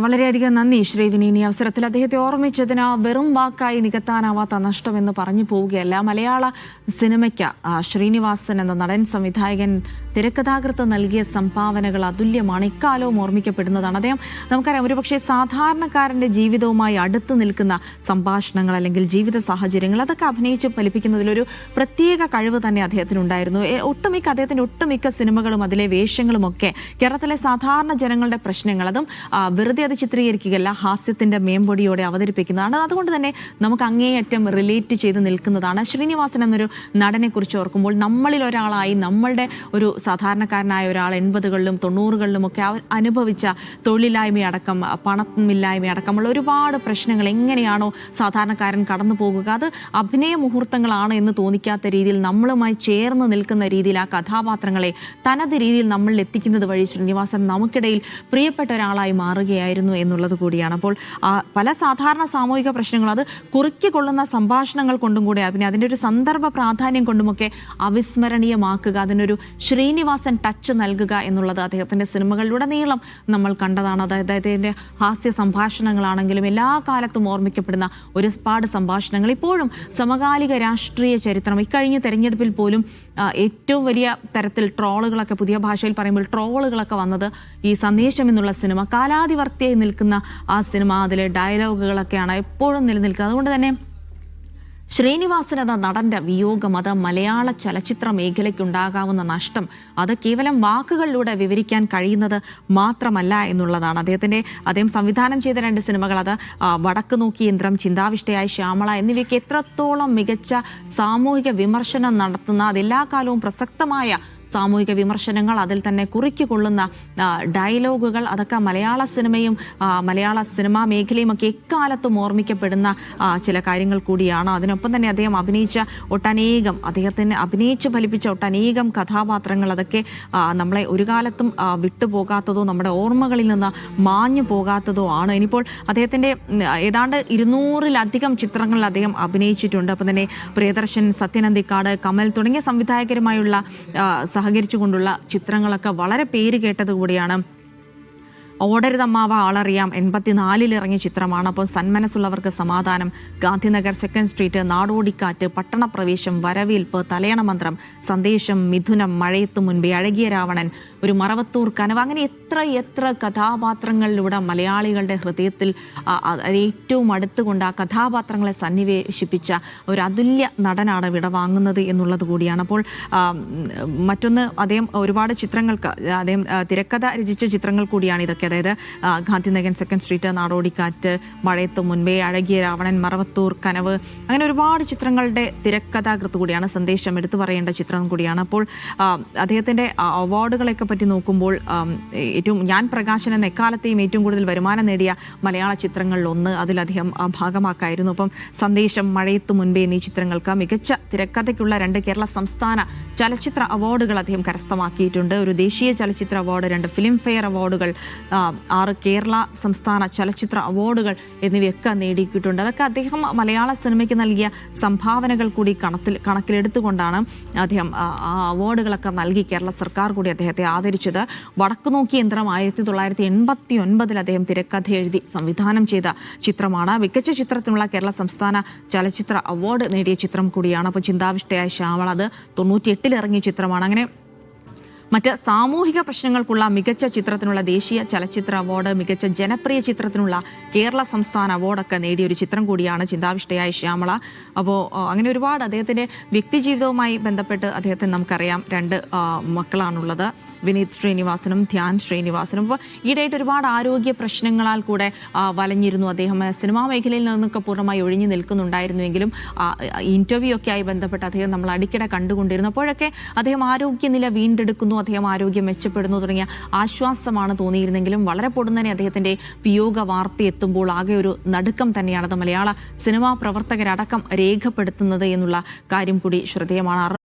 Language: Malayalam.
വളരെയധികം നന്ദി ശ്രീ വിനീനി. അവസരത്തിൽ അദ്ദേഹത്തെ ഓർമ്മിച്ചതിന് വെറും വാക്കായി നികത്താനാവാത്ത നഷ്ടമെന്ന് പറഞ്ഞു പോവുകയല്ല. മലയാള സിനിമയ്ക്ക് ശ്രീനിവാസൻ എന്ന നടൻ, സംവിധായകൻ, തിരക്കഥാകൃത്ത് നൽകിയ സംഭാവനകൾ അതുല്യമാണ്. ഇക്കാലവും ഓർമ്മിക്കപ്പെടുന്നതാണ്. അദ്ദേഹം നമുക്കറിയാം, ഒരുപക്ഷെ സാധാരണക്കാരൻ്റെ ജീവിതവുമായി അടുത്ത് നിൽക്കുന്ന സംഭാഷണങ്ങൾ അല്ലെങ്കിൽ ജീവിത സാഹചര്യങ്ങൾ അതൊക്കെ അഭിനയിച്ച് ഫലിപ്പിക്കുന്നതിലൊരു പ്രത്യേക കഴിവ് തന്നെ അദ്ദേഹത്തിനുണ്ടായിരുന്നു. അദ്ദേഹത്തിൻ്റെ ഒട്ടുമിക്ക സിനിമകളും അതിലെ വേഷങ്ങളുമൊക്കെ കേരളത്തിലെ സാധാരണ ജനങ്ങളുടെ പ്രശ്നങ്ങൾ, അതും വെറുതെ അത് ചിത്രീകരിക്കുകയല്ല, ഹാസ്യത്തിൻ്റെ മേമ്പൊടിയോടെ അവതരിപ്പിക്കുന്നതാണ്. അതുകൊണ്ട് തന്നെ നമുക്ക് അങ്ങേയറ്റം റിലേറ്റ് ചെയ്ത് നിൽക്കുന്നതാണ്. ശ്രീനിവാസൻ എന്നൊരു നടനെക്കുറിച്ച് ഓർക്കുമ്പോൾ നമ്മളിൽ ഒരാളായി, നമ്മളുടെ ഒരു സാധാരണക്കാരനായ ഒരാൾ 80കളിലും 90കളിലും ഒക്കെ അനുഭവിച്ച തൊഴിലില്ലായ്മയടക്കം, പണമില്ലായ്മയടക്കമുള്ള ഒരുപാട് പ്രശ്നങ്ങൾ എങ്ങനെയാണോ സാധാരണക്കാരൻ കടന്നു പോകുക, അത് അഭിനയ മുഹൂർത്തങ്ങളാണ് എന്ന് തോന്നിക്കാത്ത രീതിയിൽ നമ്മളുമായി ചേർന്ന് നിൽക്കുന്ന രീതിയിൽ ആ കഥാപാത്രങ്ങളെ തനത് രീതിയിൽ നമ്മളിൽ എത്തിക്കുന്നത് വഴി ശ്രീനിവാസൻ നമുക്കിടയിൽ പ്രിയപ്പെട്ട ഒരാളായി മാറുകയായിരുന്നു എന്നുള്ളത് കൂടിയാണ്. അപ്പോൾ പല സാധാരണ സാമൂഹിക പ്രശ്നങ്ങൾ അത് കുറിക്കൊള്ളുന്ന സംഭാഷണങ്ങൾ കൊണ്ടും കൂടെ അതിൻ്റെ ഒരു സന്ദർഭ പ്രാധാന്യം കൊണ്ടുമൊക്കെ അവിസ്മരണീയമാക്കുക, അതിനൊരു ശ്രീനിവാസൻ ടച്ച് നൽകുക എന്നുള്ളത് അദ്ദേഹത്തിൻ്റെ സിനിമകളിലുടനീളം നമ്മൾ കണ്ടതാണ്. അതായത് അദ്ദേഹത്തിൻ്റെ ഹാസ്യ സംഭാഷണങ്ങളാണെങ്കിലും എല്ലാ കാലത്തും ഓർമ്മിക്കപ്പെടുന്ന ഒരുപാട് സംഭാഷണങ്ങൾ ഇപ്പോഴും സമകാലിക രാഷ്ട്രീയ ചരിത്രം, ഇക്കഴിഞ്ഞ തെരഞ്ഞെടുപ്പിൽ പോലും ഏറ്റവും വലിയ തരത്തിൽ ട്രോളുകളൊക്കെ, പുതിയ ഭാഷയിൽ പറയുമ്പോൾ ട്രോളുകളൊക്കെ വന്നത് ഈ സന്ദേശം എന്നുള്ള സിനിമ, കാലാതിവർത്തിയായി നിൽക്കുന്ന ആ സിനിമ, അതിലെ ഡയലോഗുകളൊക്കെയാണ് എപ്പോഴും നിലനിൽക്കുന്നത്. അതുകൊണ്ട് തന്നെ ശ്രീനിവാസൻ എന്ന നടൻ്റെ വിയോഗം, അത് മലയാള ചലച്ചിത്ര മേഖലയ്ക്കുണ്ടാകാവുന്ന നഷ്ടം, അത് കേവലം വാക്കുകളിലൂടെ വിവരിക്കാൻ കഴിയുന്നത് മാത്രമല്ല എന്നുള്ളതാണ്. അദ്ദേഹം സംവിധാനം ചെയ്ത 2 സിനിമകൾ, അത് വടക്ക് നോക്കി യന്ത്രം, ചിന്താവിഷ്ടയായ ശ്യാമള എന്നിവയ്ക്ക് എത്രത്തോളം മികച്ച സാമൂഹിക വിമർശനം നടത്തുന്ന, അതെല്ലാ കാലവും പ്രസക്തമായ സാമൂഹിക വിമർശനങ്ങൾ, അതിൽ തന്നെ കുറിക്കൊള്ളുന്ന ഡയലോഗുകൾ, അതൊക്കെ മലയാള സിനിമയും മലയാള സിനിമാ മേഖലയും ഒക്കെ എക്കാലത്തും ഓർമ്മിക്കപ്പെടുന്ന ചില കാര്യങ്ങൾ കൂടിയാണ്. അതിനൊപ്പം തന്നെ അദ്ദേഹം അദ്ദേഹത്തിന് അഭിനയിച്ച് ഫലിപ്പിച്ച ഒട്ടനേകം കഥാപാത്രങ്ങൾ, അതൊക്കെ നമ്മളെ ഒരു കാലത്തും വിട്ടുപോകാത്തതോ നമ്മുടെ ഓർമ്മകളിൽ നിന്ന് മാഞ്ഞു പോകാത്തതോ ആണ്. ഇനിയിപ്പോൾ അദ്ദേഹത്തിൻ്റെ ഏതാണ്ട് 200-ലധികം ചിത്രങ്ങളിൽ അദ്ദേഹം അഭിനയിച്ചിട്ടുണ്ട്. അപ്പം തന്നെ പ്രിയദർശൻ, സത്യനന്ദിക്കാട്, കമൽ തുടങ്ങിയ സംവിധായകരുമായുള്ള സഹകരിച്ചുകൊണ്ടുള്ള ചിത്രങ്ങളൊക്കെ വളരെ പേര് കേട്ടത് കൂടിയാണ്. ഓടരുതമ്മാവ ആളറിയാം 84-ൽ ഇറങ്ങിയ ചിത്രമാണ്. അപ്പോൾ സന്മനസ്സുള്ളവർക്ക് സമാധാനം, ഗാന്ധിനഗർ, സെക്കൻഡ് സ്ട്രീറ്റ്, നാടോടിക്കാറ്റ്, പട്ടണപ്രവേശം, വരവേൽപ്പ്, തലയണ മന്ത്രം, സന്ദേശം, മിഥുനം, മഴയത്തു മുൻപേ, അഴകിയ രാവണൻ, ഒരു മറവത്തൂർ കനവ്, അങ്ങനെ എത്ര കഥാപാത്രങ്ങളിലൂടെ മലയാളികളുടെ ഹൃദയത്തിൽ ഏറ്റവും അടുത്തുകൊണ്ട് ആ കഥാപാത്രങ്ങളെ സന്നിവേശിപ്പിച്ച ഒരു അതുല്യ നടനാണ് വിടവാങ്ങുന്നത് എന്നുള്ളത് കൂടിയാണ്. അപ്പോൾ മറ്റൊന്ന്, അദ്ദേഹം ഒരുപാട് ചിത്രങ്ങൾക്ക് അദ്ദേഹം തിരക്കഥ രചിച്ച ചിത്രങ്ങൾ കൂടിയാണ് ഇതൊക്കെ. അതായത് ഗാന്ധിനഗർ, സെക്കൻഡ് സ്ട്രീറ്റ്, നാടോടിക്കാറ്റ്, മഴയത്ത് മുൻപേ, അഴകിയ രാവണൻ, മറവത്തൂർ കനവ്, അങ്ങനെ ഒരുപാട് ചിത്രങ്ങളുടെ തിരക്കഥാകൃത്ത് കൂടിയാണ്. സന്ദേശം എടുത്തു പറയേണ്ട ചിത്രം കൂടിയാണ്. അപ്പോൾ അദ്ദേഹത്തിൻ്റെ അവാർഡുകളെയൊക്കെ പറ്റി നോക്കുമ്പോൾ ഞാൻ പ്രകാശൻ എന്ന എക്കാലത്തെയും ഏറ്റവും കൂടുതൽ വരുമാനം നേടിയ മലയാള ചിത്രങ്ങളിലൊന്ന് അതിലധികം ഭാഗമാക്കായിരുന്നു. അപ്പം സന്ദേശം, മഴയത്ത് മുൻപേ എന്നീ ചിത്രങ്ങൾക്ക് മികച്ച തിരക്കഥയ്ക്കുള്ള 2 കേരള സംസ്ഥാന ചലച്ചിത്ര അവാർഡുകൾ അദ്ദേഹം കരസ്ഥമാക്കിയിട്ടുണ്ട്. ഒരു ദേശീയ ചലച്ചിത്ര അവാർഡ്, 2 ഫിലിം ഫെയർ അവാർഡുകൾ, 6 കേരള സംസ്ഥാന ചലച്ചിത്ര അവാർഡുകൾ എന്നിവയൊക്കെ നേടിയിട്ടുണ്ട്. അതൊക്കെ അദ്ദേഹം മലയാള സിനിമയ്ക്ക് നൽകിയ സംഭാവനകൾ കൂടി കണക്കിലെടുത്തുകൊണ്ടാണ് അദ്ദേഹം ആ അവാർഡുകളൊക്കെ നൽകി കേരള സർക്കാർ കൂടി അദ്ദേഹത്തെ ആദരിച്ചത്. വടക്കു നോക്കി യന്ത്രം 1989-ൽ അദ്ദേഹം തിരക്കഥ എഴുതി സംവിധാനം ചെയ്ത ചിത്രമാണ്. മികച്ച ചിത്രത്തിനുള്ള കേരള സംസ്ഥാന ചലച്ചിത്ര അവാർഡ് നേടിയ ചിത്രം കൂടിയാണ്. അപ്പോൾ ചിന്താവിഷ്ടയായ ശ്യാമള, അത് 98-ൽ ഇറങ്ങിയ ചിത്രമാണ്. അങ്ങനെ മറ്റ് സാമൂഹിക പ്രശ്നങ്ങൾക്കുള്ള മികച്ച ചിത്രത്തിനുള്ള ദേശീയ ചലച്ചിത്ര അവാർഡ്, മികച്ച ജനപ്രിയ ചിത്രത്തിനുള്ള കേരള സംസ്ഥാന അവാർഡൊക്കെ നേടിയ ഒരു ചിത്രം കൂടിയാണ് ചിന്താവിഷ്ടയായ ശ്യാമള. അപ്പോൾ അങ്ങനെ ഒരുപാട് അദ്ദേഹത്തിൻ്റെ വ്യക്തിജീവിതവുമായി ബന്ധപ്പെട്ട് അദ്ദേഹത്തിന് നമുക്കറിയാം 2 മക്കളാണുള്ളത്, വിനീത് ശ്രീനിവാസനും ധ്യാൻ ശ്രീനിവാസനും. അപ്പോൾ ഈയിടെയായിട്ട് ഒരുപാട് ആരോഗ്യ പ്രശ്നങ്ങളാൽ കൂടെ വലഞ്ഞിരുന്നു അദ്ദേഹം. സിനിമാ മേഖലയിൽ നിന്നൊക്കെ പൂർണ്ണമായി ഒഴിഞ്ഞു നിൽക്കുന്നുണ്ടായിരുന്നുവെങ്കിലും ഇൻ്റർവ്യൂ ഒക്കെ ആയി ബന്ധപ്പെട്ട് അദ്ദേഹം നമ്മൾ അടിക്കടെ കണ്ടുകൊണ്ടിരുന്നു. അപ്പോഴൊക്കെ അദ്ദേഹം ആരോഗ്യനില വീണ്ടെടുക്കുന്നു, അദ്ദേഹം ആരോഗ്യം മെച്ചപ്പെടുന്നു തുടങ്ങിയ ആശ്വാസമാണ് തോന്നിയിരുന്നെങ്കിലും വളരെ പൊടുന്നനെ അദ്ദേഹത്തിൻ്റെ വിയോഗ വാർത്ത എത്തുമ്പോൾ ആകെ ഒരു നടുക്കം തന്നെയാണത് മലയാള സിനിമാ പ്രവർത്തകരടക്കം രേഖപ്പെടുത്തുന്നത് എന്നുള്ള കാര്യം കൂടി ശ്രദ്ധേയമാണ്.